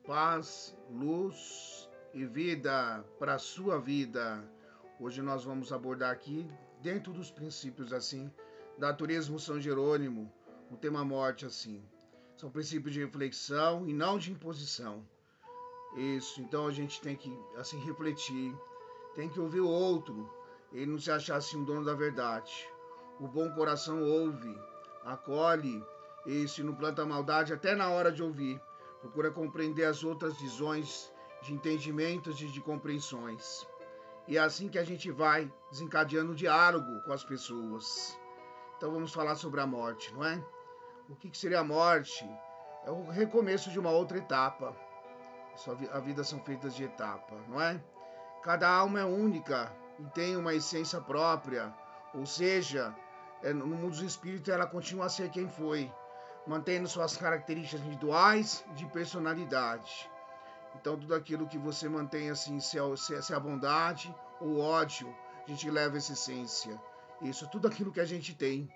paz, luz e vida para a sua vida. Hoje nós vamos abordar aqui, dentro dos princípios assim, da Turismo São Jerônimo, o tema morte assim. São princípios de reflexão e não de imposição. Isso, então a gente tem que assim refletir, tem que ouvir o outro, ele não se achar assim um dono da verdade. O bom coração ouve, acolhe, e se não planta maldade até na hora de ouvir. Procura compreender as outras visões de entendimentos e de compreensões. E é assim que a gente vai desencadeando o diálogo com as pessoas. Então vamos falar sobre a morte, não é? O que seria a morte? É o recomeço de uma outra etapa. A vida são feitas de etapa, não é? Cada alma é única e tem uma essência própria, ou seja, no mundo dos espíritos ela continua a ser quem foi, mantendo suas características individuais de personalidade. Então tudo aquilo que você mantém assim, se é a bondade ou ódio, a gente leva essa essência. Isso, tudo aquilo que a gente tem.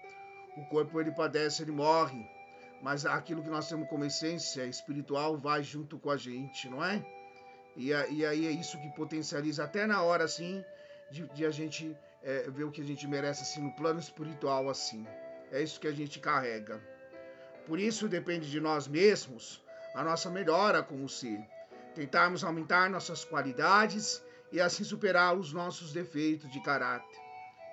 O corpo ele padece, ele morre, mas aquilo que nós temos como essência espiritual vai junto com a gente, não é? E aí é isso que potencializa até na hora assim de a gente ver o que a gente merece assim no plano espiritual assim. É isso que a gente carrega. Por isso depende de nós mesmos a nossa melhora como ser. Tentarmos aumentar nossas qualidades e assim superar os nossos defeitos de caráter.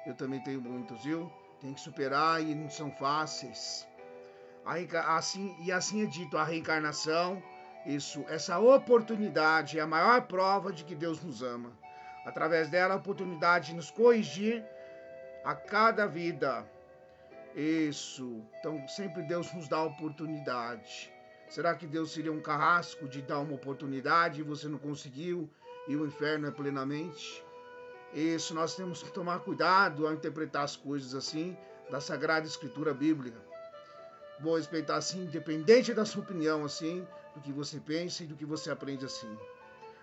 Eu também tenho muitos, viu? Tem que superar e não são fáceis. Assim é dito, a reencarnação, essa oportunidade é a maior prova de que Deus nos ama. Através dela, a oportunidade de nos corrigir a cada vida. Isso. Então, sempre Deus nos dá oportunidade. Será que Deus seria um carrasco de dar uma oportunidade e você não conseguiu e o inferno é plenamente? Isso, nós temos que tomar cuidado ao interpretar as coisas assim da Sagrada Escritura Bíblica. Vou respeitar assim, independente da sua opinião, assim, do que você pensa e do que você aprende assim.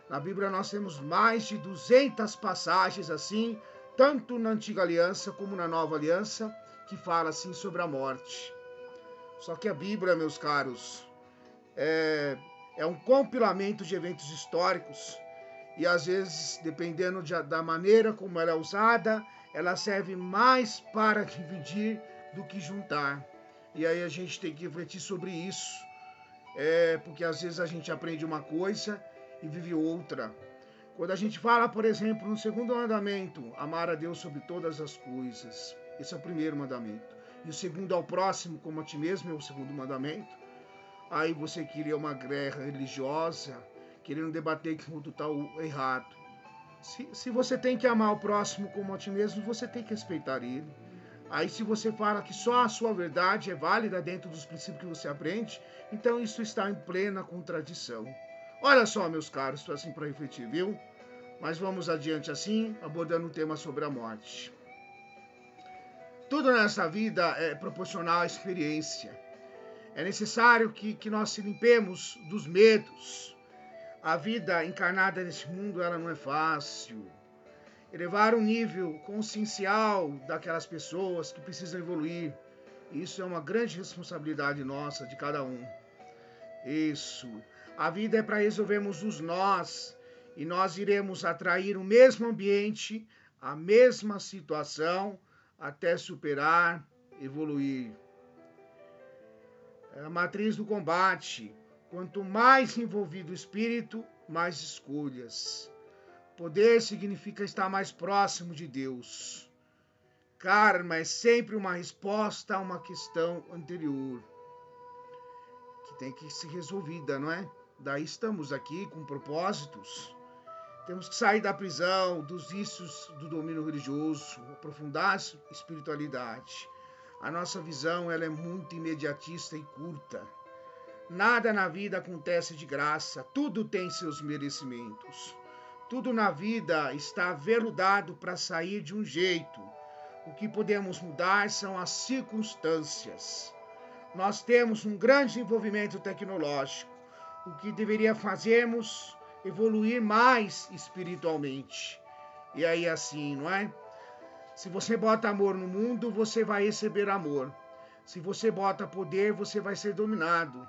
Na Bíblia nós temos mais de 200 passagens assim, tanto na Antiga Aliança como na Nova Aliança, que fala assim sobre a morte. Só que a Bíblia, meus caros, é um compilamento de eventos históricos e às vezes, dependendo da maneira como ela é usada, ela serve mais para dividir do que juntar. E aí a gente tem que refletir sobre isso. Porque às vezes a gente aprende uma coisa e vive outra. Quando a gente fala, por exemplo, no segundo mandamento, amar a Deus sobre todas as coisas. Esse é o primeiro mandamento. E o segundo ao próximo, como a ti mesmo, é o segundo mandamento. Aí você queria uma guerra religiosa, querendo debater que o outro está errado. Se você tem que amar o próximo como a ti mesmo, você tem que respeitar ele. Aí se você fala que só a sua verdade é válida dentro dos princípios que você aprende, então isso está em plena contradição. Olha só, meus caros, estou assim para refletir, viu? Mas vamos adiante assim, abordando um tema sobre a morte. Tudo nessa vida é proporcional à experiência. É necessário que nós se limpemos dos medos. A vida encarnada nesse mundo, ela não é fácil. Elevar o nível consciencial daquelas pessoas que precisam evoluir. Isso é uma grande responsabilidade nossa, de cada um. Isso. A vida é para resolvermos os nós, e nós iremos atrair o mesmo ambiente, a mesma situação, até superar, evoluir. É a matriz do combate. Quanto mais envolvido o espírito, mais escolhas. Poder significa estar mais próximo de Deus. Karma é sempre uma resposta a uma questão anterior, que tem que ser resolvida, não é? Daí estamos aqui com propósitos. Temos que sair da prisão, dos vícios do domínio religioso, aprofundar a espiritualidade. A nossa visão ela é muito imediatista e curta. Nada na vida acontece de graça, tudo tem seus merecimentos. Tudo na vida está aveludado para sair de um jeito. O que podemos mudar são as circunstâncias. Nós temos um grande envolvimento tecnológico. O que deveria fazermos evoluir mais espiritualmente. E aí assim, não é? Se você bota amor no mundo, você vai receber amor. Se você bota poder, você vai ser dominado.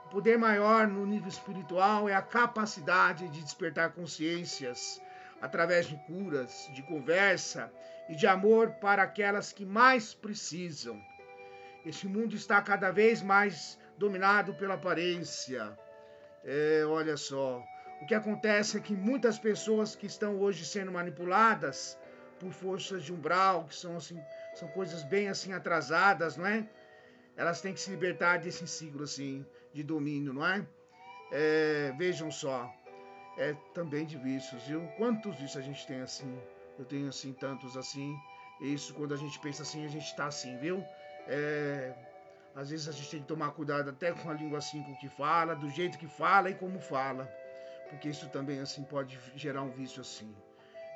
O poder maior no nível espiritual é a capacidade de despertar consciências através de curas, de conversa e de amor para aquelas que mais precisam. Este mundo está cada vez mais dominado pela aparência. Olha só, o que acontece é que muitas pessoas que estão hoje sendo manipuladas por forças de umbral, que são assim, são coisas bem assim atrasadas, não é? Elas têm que se libertar desse ciclo assim de domínio, não é? Vejam só, também de vícios, viu? Quantos vícios a gente tem assim? Eu tenho assim tantos assim. Isso quando a gente pensa assim, a gente tá assim, viu? Às vezes a gente tem que tomar cuidado até com a língua assim com o que fala, do jeito que fala e como fala, porque isso também assim pode gerar um vício assim.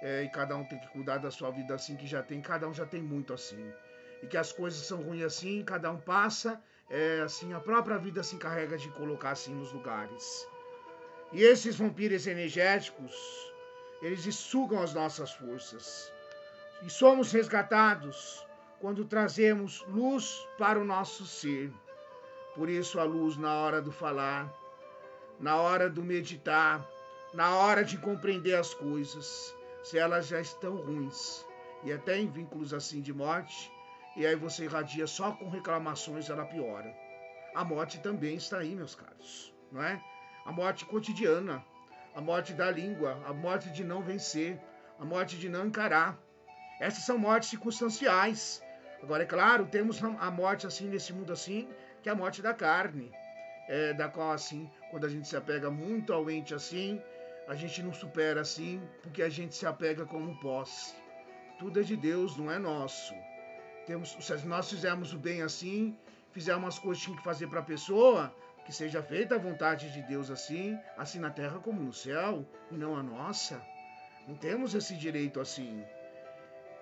E cada um tem que cuidar da sua vida assim que já tem, cada um já tem muito assim. E que as coisas são ruins assim, cada um passa, assim a própria vida se encarrega de colocar assim nos lugares. E esses vampiros energéticos, eles sugam as nossas forças. E somos resgatados quando trazemos luz para o nosso ser. Por isso a luz na hora do falar, na hora do meditar, na hora de compreender as coisas, se elas já estão ruins e até em vínculos assim de morte, e aí você irradia só com reclamações, ela piora. A morte também está aí, meus caros, não é? A morte cotidiana, a morte da língua, a morte de não vencer, a morte de não encarar. Essas são mortes circunstanciais. Agora, é claro, temos a morte assim nesse mundo assim, que é a morte da carne, da qual assim, quando a gente se apega muito ao ente assim, a gente não supera assim, porque a gente se apega como posse. Tudo é de Deus, não é nosso. Se nós fizermos o bem assim, fizermos as coisas que tinha que fazer para a pessoa, que seja feita a vontade de Deus assim na terra como no céu, e não a nossa. Não temos esse direito assim.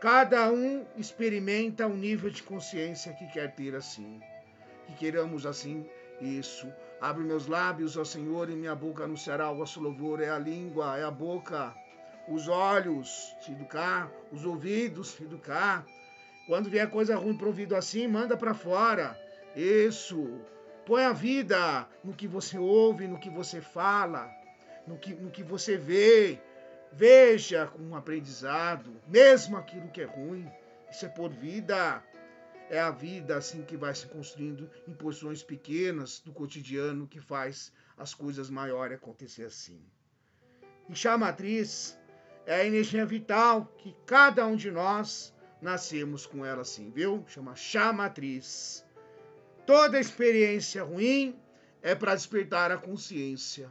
Cada um experimenta um nível de consciência que quer ter assim. Que queiramos assim, isso. Abre meus lábios, ó Senhor, e minha boca anunciará o vosso louvor. É a língua, é a boca, os olhos, se educar, os ouvidos, se educar. Quando vier coisa ruim pro ouvido assim, manda para fora. Isso. Põe a vida no que você ouve, no que você fala, no que você vê. Veja com um aprendizado, mesmo aquilo que é ruim. Isso é por vida. É a vida assim que vai se construindo em porções pequenas do cotidiano que faz as coisas maiores acontecer assim. E chá matriz é a energia vital que cada um de nós nascemos com ela assim, viu? Chama chá matriz. Toda experiência ruim é para despertar a consciência.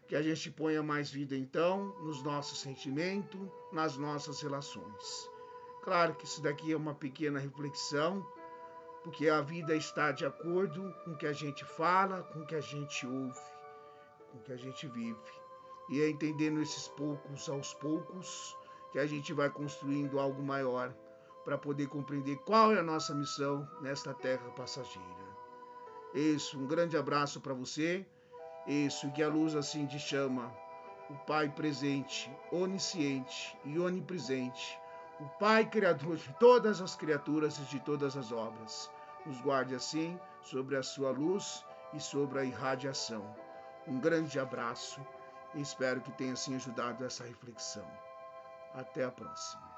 Que a gente ponha mais vida então nos nossos sentimentos, nas nossas relações. Claro que isso daqui é uma pequena reflexão, porque a vida está de acordo com o que a gente fala, com o que a gente ouve, com o que a gente vive. E é entendendo esses poucos aos poucos que a gente vai construindo algo maior para poder compreender qual é a nossa missão nesta terra passageira. Isso, um grande abraço para você. Isso, que a luz assim te chama, o Pai presente, onisciente e onipresente, o Pai criador de todas as criaturas e de todas as obras, nos guarde assim sobre a sua luz e sobre a irradiação. Um grande abraço e espero que tenha assim ajudado essa reflexão. Até a próxima.